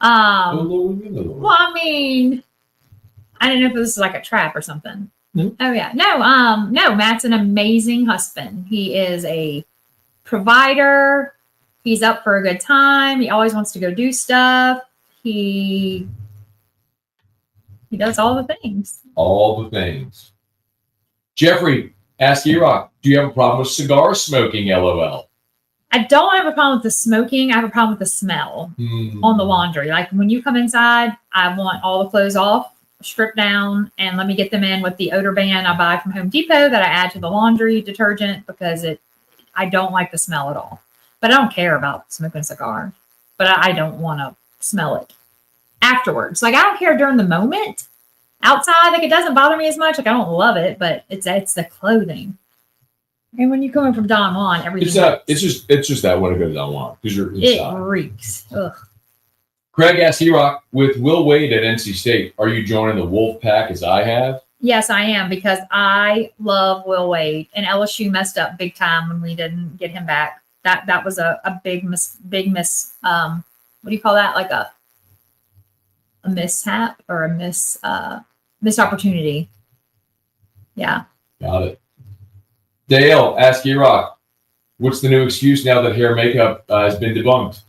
Oh, Lord, Lord. Well, I mean, I don't know if this is like a trap or something. No. Oh yeah, no, Matt's an amazing husband. He is a provider. He's up for a good time. He always wants to go do stuff. He does all the things. All the things. Jeffrey asked E-Rock, do you have a problem with cigar smoking? LOL. I don't have a problem with the smoking. I have a problem with the smell on the laundry. Like when you come inside, I want all the clothes off, stripped down, and let me get them in with the odor band I buy from Home Depot that I add to the laundry detergent because I don't like the smell at all. But I don't care about smoking a cigar. But I don't want to smell it afterwards. Like I don't care during the moment. Outside, like it doesn't bother me as much. Like I don't love it, but it's the clothing. And when you come in from Don Juan, everything It's just that when it goes on one because you're it inside. reeks. Ugh. Craig asked E-Rock, with Will Wade at NC State, are you joining the Wolf Pack as I have? Yes, I am because I love Will Wade, and LSU messed up big time when we didn't get him back. That was a big miss. What do you call that? Like a mishap or a missed opportunity. Yeah. Got it. Dale asked E-Rock, what's the new excuse now that hair and makeup has been debunked?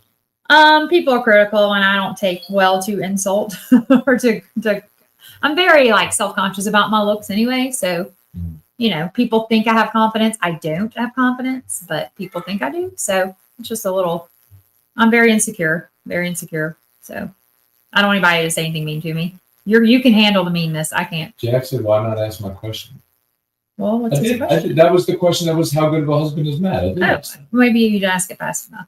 People are critical, and I don't take well to insult or to. I'm very like self-conscious about my looks anyway. So, people think I have confidence. I don't have confidence, but people think I do. So it's just a little. I'm very insecure. So I don't want anybody to say anything mean to me. You can handle the meanness. I can't. Jack said, why not ask my question? Well, what's his question? That was the question. That was how good of a husband is Matt. I did. Maybe you didn't ask it fast enough.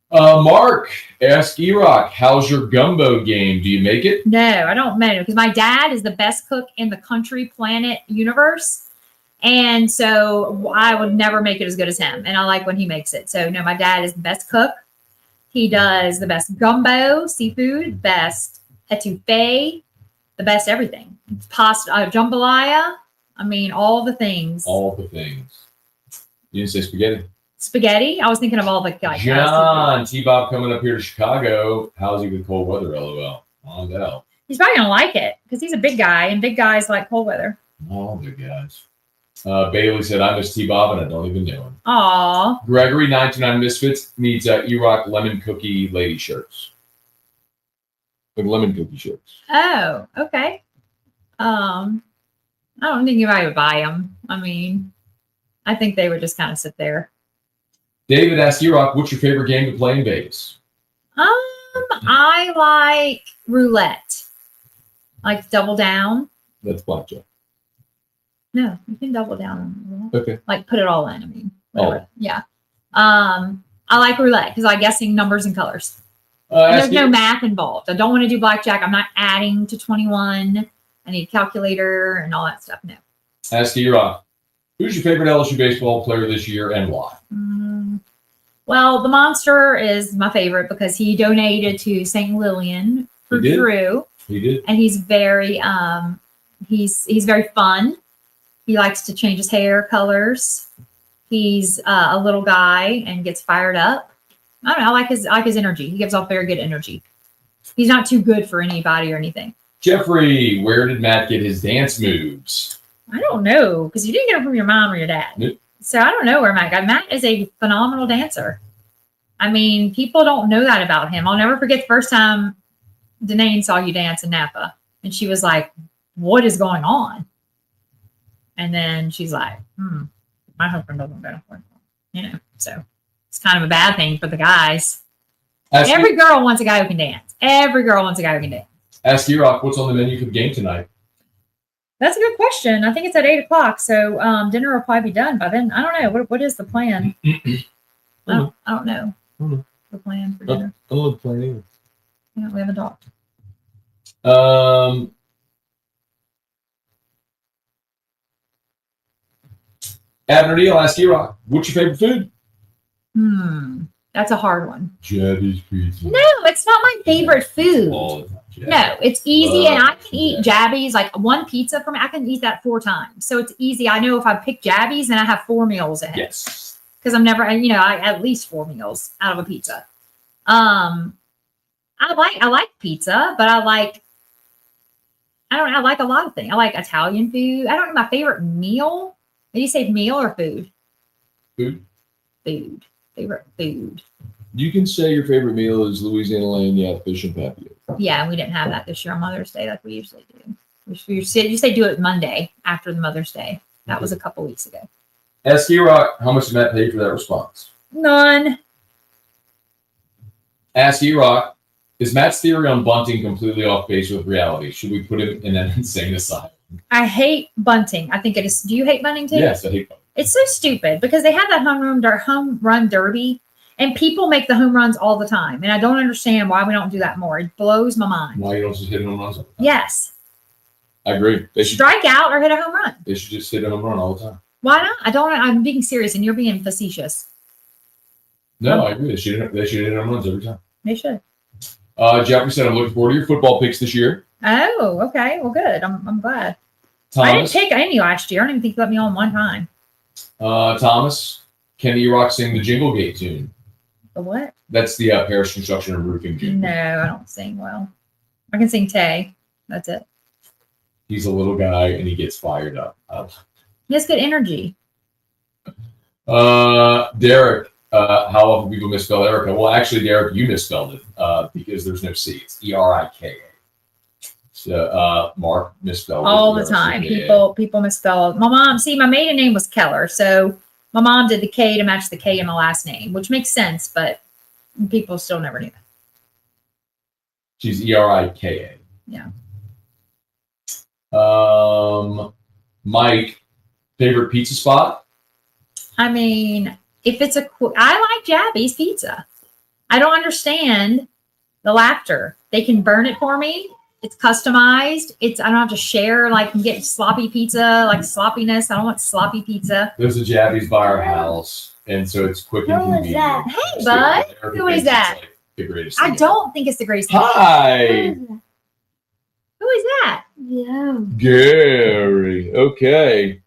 Mark asked E-Rock, how's your gumbo game? Do you make it? No, I don't make it because my dad is the best cook in the country, planet, universe. And so I would never make it as good as him. And I like when he makes it. So no, my dad is the best cook. He does the best gumbo, seafood, best etouffee, the best everything. Pasta, jambalaya. I mean, all the things. All the things. You didn't say spaghetti. Spaghetti. I was thinking of all the guys. John T-Bob coming up here to Chicago. How's he with cold weather? LOL. On down. He's probably gonna like it because he's a big guy, and big guys like cold weather. All the guys. Bailey said, I miss T-Bob and I don't even know him. Aw. Gregory 99 Misfits needs E-Rock lemon cookie lady shirts. Like lemon cookie shirts. Oh, okay. I don't think anybody would buy them. I mean, I think they would just kind of sit there. David asked E-Rock, what's your favorite game to play in Vegas? I like roulette. Like double down. That's blackjack. No, you can double down on roulette. Okay. Like put it all in. I mean, whatever. Oh. Yeah. I like roulette because I'm guessing numbers and colors. And there's no math involved. I don't want to do blackjack. I'm not adding to 21. I need a calculator and all that stuff. No. Ask E-Rock, who's your favorite LSU baseball player this year and why? Well, the Monster is my favorite because he donated to St. Lillian for Drew. He did. And he's very he's very fun. He likes to change his hair colors. He's a little guy and gets fired up. I don't know. I like his energy. He gives off very good energy. He's not too good for anybody or anything. Jeffrey, where did Matt get his dance moves? I don't know because you didn't get them from your mom or your dad. Nope. So I don't know where Matt got. Matt is a phenomenal dancer. I mean, people don't know that about him. I'll never forget the first time Danae saw you dance in Napa, and she was like, "What is going on?" And then she's like, "My husband doesn't go for it." So it's kind of a bad thing for the guys. Every girl wants a guy who can dance. Every girl wants a guy who can dance. Ask E-Rock, what's on the menu for the game tonight? That's a good question. I think it's at 8:00, so dinner will probably be done by then. I don't know. What is the plan? I don't know the plan for dinner. I don't know the plan either. Yeah, we haven't talked. Abner Neal asked E-Rock, what's your favorite food? That's a hard one. Jabby's pizza. No, it's not my favorite food. All the time. No, it's easy, and I can eat Jabbies, like one pizza from it. I can eat that 4 times. So it's easy. I know if I pick Jabbies, then I have 4 meals ahead. Yes. Because I'm never, I at least 4 meals out of a pizza. I like pizza, but I like a lot of things. I like Italian food. I don't know my favorite meal. Did you say meal or food? Food. Food. Favorite food. You can say your favorite meal is Louisiana Lanyard fish and papio. Yeah, we didn't have that this year on Mother's Day like we usually do. You say do it Monday after the Mother's Day. That was a couple weeks ago. Ask E-Rock how much Matt paid for that response. None. Ask E-Rock, is Matt's theory on bunting completely off base with reality? Should we put him in an insane asylum? I hate bunting. I think it is. Do you hate bunting too? Yes, I hate bunting. It's so stupid because they have that home run derby, and people make the home runs all the time. And I don't understand why we don't do that more. It blows my mind. Why you don't just hit home runs? Yes. I agree. They should Strike out or hit a home run. They should just hit a home run all the time. Why not? I'm being serious, and you're being facetious. No, I agree. They should hit home runs every time. They should. Jeffrey said, I'm looking forward to your football picks this year. Oh, okay. Well, good. I'm glad. Thomas, I didn't take any last year. I don't even think you let me on one time. Thomas, can E-Rock sing the Jingle Gate tune? The what? That's the Parish Construction and Roofing jingle. No, I don't sing well. I can sing Tay. That's it. He's a little guy and he gets fired up. He has good energy. Derek, how often people misspell Erica? Well, actually, Derek, you misspelled it because there's no C. It's E-R-I-K-A. So Mark misspelled All it. the time. People misspell. My mom, my maiden name was Keller, so my mom did the K to match the K in my last name, which makes sense, but people still never knew that. She's E-R-I-K-A. Yeah. Mike, favorite pizza spot? I mean, if it's I like Jabby's pizza. I don't understand the laughter. They can burn it for me. It's customized. I don't have to share, like, and get sloppy pizza, like sloppiness. I don't want sloppy pizza. There's a Jabby's by our house, and so it's quick and Who is convenient. that? Hey, bud. Who is that? Like the greatest I thing don't think it's the greatest thing. Hi, Who is that? Yeah. Gary. Okay.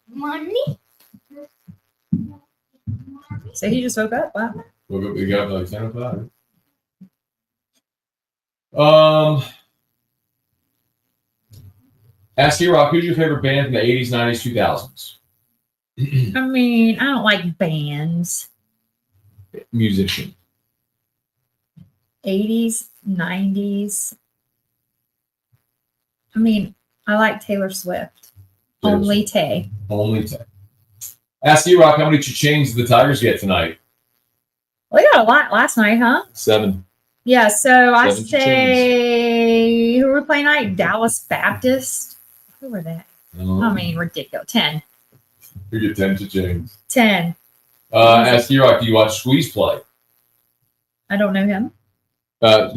Money? So he just woke up. Wow. We got like 10 o'clock. Ask E-Rock, who's your favorite band from the 80s, 90s, 2000s? I mean, I don't like bands. Musician. 80s, 90s. I mean, I like Taylor Swift. Only Tay. Only 10. Ask E-Rock, how many cha-chings did the Tigers get tonight? We got a lot last night, huh? 7. Yeah, so I 7 say, who were we playing tonight? Dallas Baptist. Who were they? I mean, ridiculous. 10. You get 10 cha-chings. 10. Ask E-Rock, do you watch Squeeze Play? I don't know him.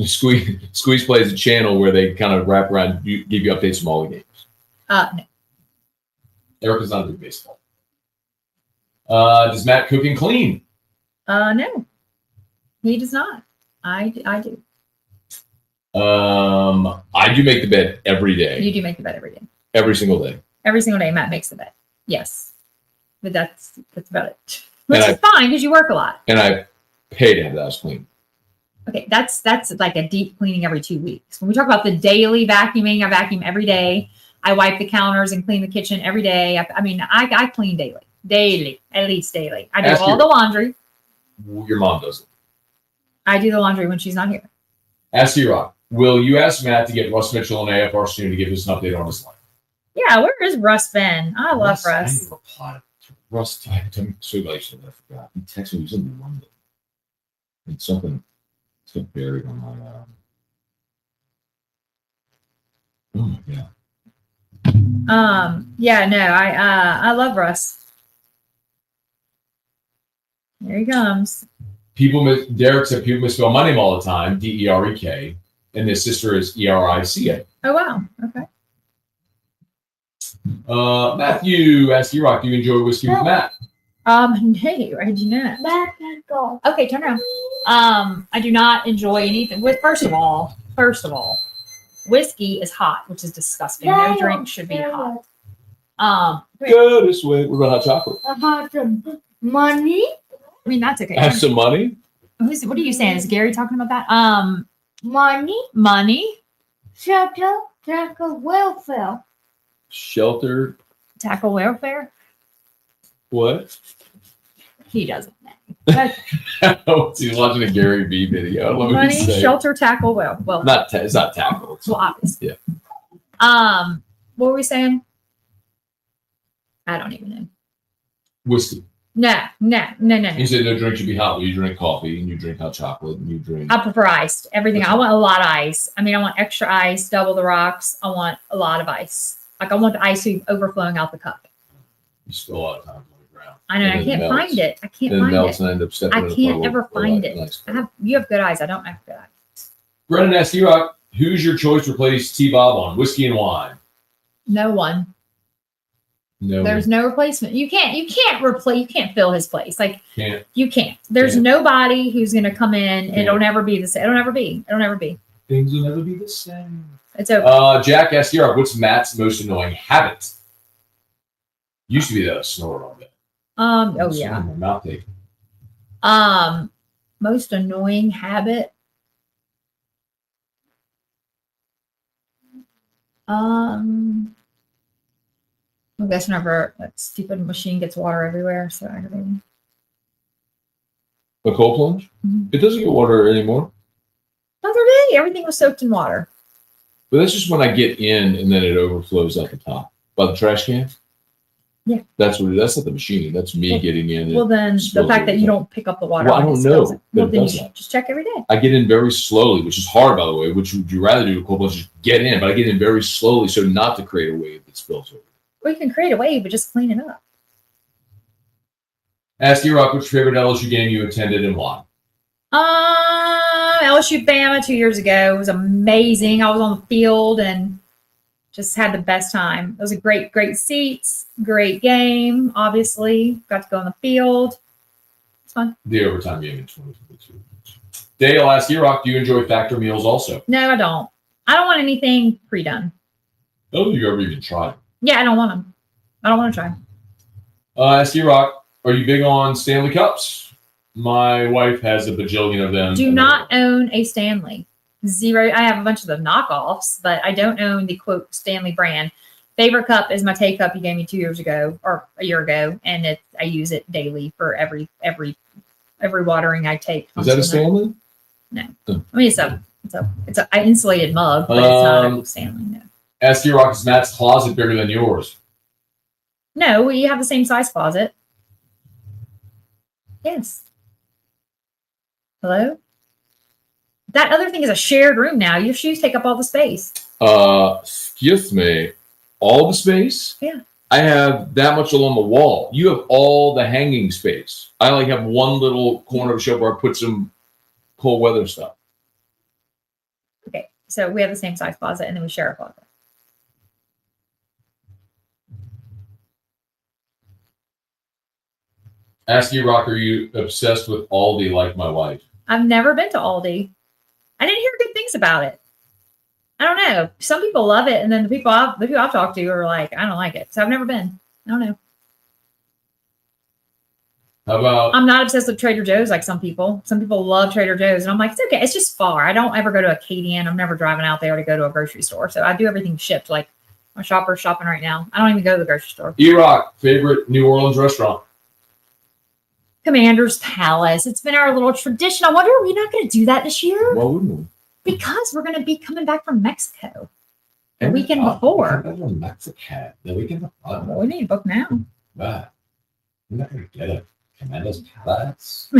Squeeze Play is a channel where they kind of wrap around, give you updates from all the games. No. Erica's not a big baseball. Does Matt cook and clean? No. He does not. I do. I do make the bed every day. You do make the bed every day. Every single day. Every single day, Matt makes the bed. Yes. But that's about it. Which And is fine because you work a lot. And I pay to have the house clean. Okay, that's like a deep cleaning every 2 weeks. When we talk about the daily vacuuming, I vacuum every day. I wipe the counters and clean the kitchen every day. I clean daily, at least daily. I do all the laundry. Your mom doesn't. I do the laundry when she's not here. Ask E-Rock, will you ask Matt to get Russ Mitchell and AFR soon to give us an update on his life? Yeah, where is Russ been? I love Russ. I need to reply to Russ. I'm so glad I forgot. He texted me. He was in London. It's something. It's got buried on my. Oh my god. Yeah, no, I love Russ. Here he comes. Derek said people misspell my name all the time, D-E-R-E-K, and his sister is E-R-I-C-A. Oh wow. Okay. Matthew asked E-Rock, do you enjoy whiskey with Matt? Hey, I do not. Okay, turn around. I do not enjoy anything. First of all, First of all, whiskey is hot, which is disgusting. No drink should be hot. Go this way. We're gonna have chocolate. About the money. I mean, that's okay. Have some money. What are you saying? Is Gary talking about that? Money. Money, Shelter. Tackle welfare. Shelter. tackle welfare. What? He doesn't know. But He's watching a Gary Vee video. I don't know what money, he's saying. shelter, tackle, well, It's not tackle. It's well, obviously. Yeah. What were we saying? I don't even know. Whiskey. No. You said no drink should be hot. Well, you drink coffee and you drink hot chocolate and you drink. I prefer iced. Everything. I want a lot of ice. I mean, I want extra ice, double the rocks. I want a lot of ice. Like I want the ice overflowing out the cup. You spill a lot of time on the ground. I know. And I it can't melts. find it. I can't Then it find melts it. and end up stepping I in a can't puddle ever of find light. it. Nice. You have good eyes. I don't have good eyes. Brennan asks Rock, who's your choice to replace T-Bob on whiskey and wine? No one. No. There's no replacement. You can't replace. You can't fill his place. Like Can't. you can't. There's Can't. nobody who's gonna come in. Can't. It'll never be the same. It'll never be. Things will never be the same. It's over. Jack asks Rock, what's Matt's most annoying habit? Used to be that I snore all day. Oh yeah. My mouth ache. Most annoying habit. I guess whenever that stupid machine gets water everywhere, so aggravating. A cold plunge? Mhm. It doesn't get water anymore. The other day, everything was soaked in water. But that's just when I get in and then it overflows out the top. By the trash can? Yeah. That's not the machine. That's me Well- getting in. Well, then the spills fact that you everything. don't pick up the water. Well, I when it don't spills know it. that Well, it then you does should that. just check every day. I get in very slowly, which is hard, by the way. Which would you rather do a cold plunge? Just get in, but I get in very slowly so not to create a wave that spills over. Well, you can create a wave, but just clean it up. Ask Rock, what's your favorite LSU game you attended and why? LSU Bama 2 years ago. It was amazing. I was on the field and just had the best time. It was a great seats, great game. Obviously, got to go on the field. It's fun. The overtime game in 2022. Dale asks Rock, do you enjoy factor meals also? No, I don't. I don't want anything pre-done. Oh, you ever even tried? Yeah, I don't want them. I don't want to try. Ask Rock, are you big on Stanley Cups? My wife has a bajillion of them. Do not own a Stanley. Zero. I have a bunch of the knockoffs, but I don't own the quote Stanley brand. Favorite cup is my Tay cup you gave me 2 years ago or a year ago, and I use it daily for every watering I take. Is that a Stanley? No. I mean it's a insulated mug, but it's not a Stanley. No. Ask Rock, is Matt's closet bigger than yours? No, we have the same size closet. Yes. Hello? That other thing is a shared room now. Your shoes take up all the space. Excuse me. All the space? Yeah. I have that much along the wall. You have all the hanging space. I only have one little corner of the shelf where I put some cold weather stuff. Okay. So we have the same size closet and then we share a closet. Ask Rock, are you obsessed with Aldi like my wife? I've never been to Aldi. I didn't hear good things about it. I don't know. Some people love it, and then the people I've talked to are like, I don't like it. So I've never been. I don't know. How about I'm not obsessed with Trader Joe's like some people. Some people love Trader Joe's, and I'm like, it's okay. It's just far. I don't ever go to Acadian. I'm never driving out there to go to a grocery store. So I do everything shipped. Like my shopper's shopping right now. I don't even go to the grocery store. Rock, favorite New Orleans restaurant? Commander's Palace. It's been our little tradition. I wonder, are we not going to do that this year? Why wouldn't we? Because we're going to be coming back from Mexico the weekend before. Mexico. The weekend before. Well, we need to book now. Wow. We're not going to get a Commander's Palace.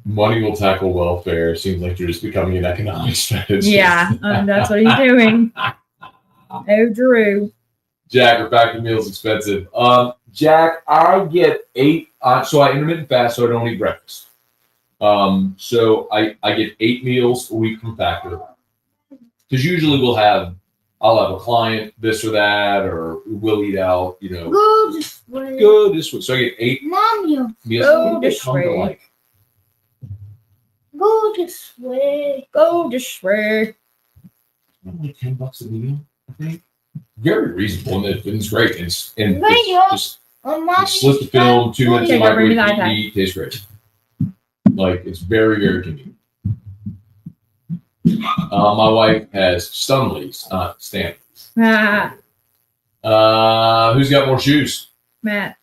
Money will tackle welfare. Seems like you're just becoming an economic strategist. Yeah, that's what he's doing. Oh, Drew. Jack, or factor meals expensive? Jack, I get 8. So I intermittent fast, so I don't eat breakfast. So I get 8 meals a week from Factor. Because usually I'll have a client, this or that, or we'll eat out, Go this way. Go this way. So I get 8 Mom, you. meals. Go What do they this come to way. like? Go this way. Go this way. Like $10 a meal, I think. Very reasonable, and it's great. And There it's you go. just On you slip the film, 2 minutes Okay, in don't bring me the microwave, iPad. eat, tastes great. Like it's very, very convenient. My wife has Stunleys, not Stanleys. Ah, Who's got more shoes? Matt.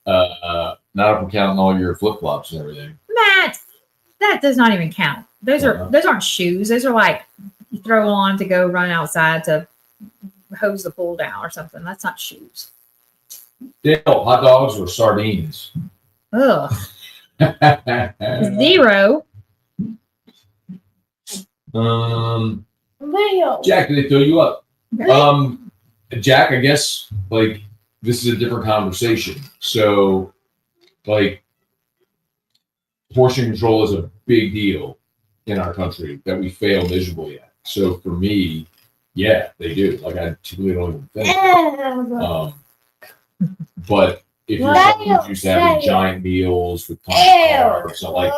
Not if we're counting all your flip flops and everything. Matt, that does not even count. Those aren't shoes. Those are like you throw on to go run outside to hose the pool down or something. That's not shoes. Dale, hot dogs or sardines? Ugh. 0. Leo. Jack, did they fill you up? Okay. Jack, I guess like this is a different conversation. So, like, portion control is a big deal in our country that we fail miserably at. So for me, yeah, they do. Like I typically don't even think. But if you're someone who's used to having giant meals with tons of carbs, so like,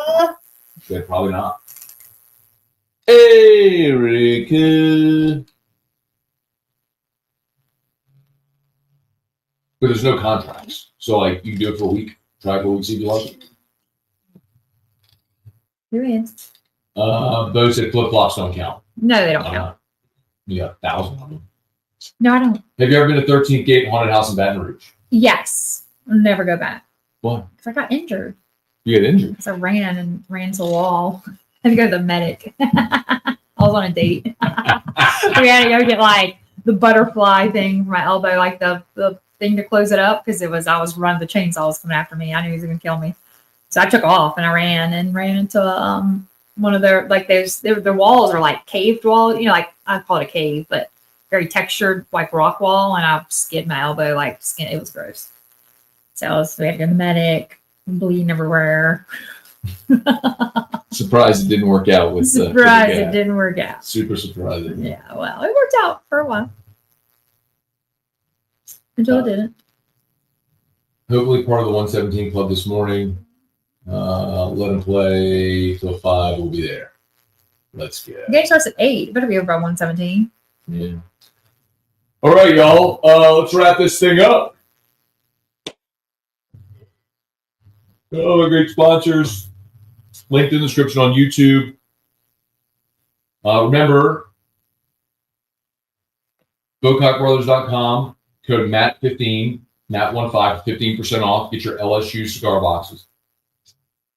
then probably not. Erica. But there's no contracts. So like you can do it for a week, try it for a week, see if you like it. Who is? Those that flip flops don't count. No, they don't count. You got 1,000 of them. No, I don't. Have you ever been to 13th Gate Haunted House in Baton Rouge? Yes. I'll never go back. What? Because I got injured. You get injured. Because I ran to the wall. I had to go to the medic. I was on a date. We had to go get like the butterfly thing for my elbow, like the thing to close it up because I was running, the chainsaw was coming after me. I knew he was gonna kill me. So I took off and I ran into one of their like their walls are like caved wall, like I call it a cave, but very textured like rock wall, and I skid my elbow like skin. It was gross. So we had to go to the medic, bleeding everywhere. Surprised it didn't work out with Surprised it didn't work out. Super surprising. Yeah, well, it worked out for a while. Until it didn't. Hopefully part of the 117 club this morning. Let them play till 5. We'll be there. Let's go. The game starts at 8. It better be over by 117. Yeah. All right, y'all. Let's wrap this thing up. All the great sponsors. Linked in the description on YouTube. Remember, BocockBrothers.com, code MAT15, MAT15, 15% off. Get your LSU cigar boxes.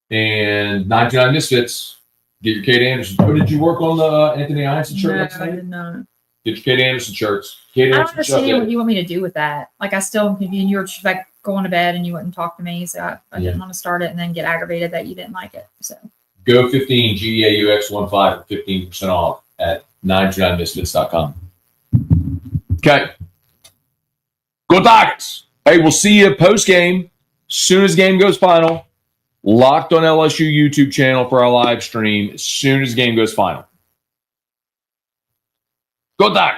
And 99 Misfits, get your Kate Anderson. Oh, did you work on the Anthony Ianson shirt No, last I night? did not. Get your Kate Anderson shirts. Kate I don't Anderson understand what shirts. you want me to do with that. Like, I still am confused. You were just like going to bed and you wouldn't talk to me. So I didn't want to start it and then get aggravated that you didn't like it. So Go 15 GEAUX15 for 15% off at 929misfits.com. Okay. Go Tigers. Hey, we'll see you post game. Soon as game goes final. Locked on LSU YouTube channel for our live stream as soon as game goes final. Go Tigers.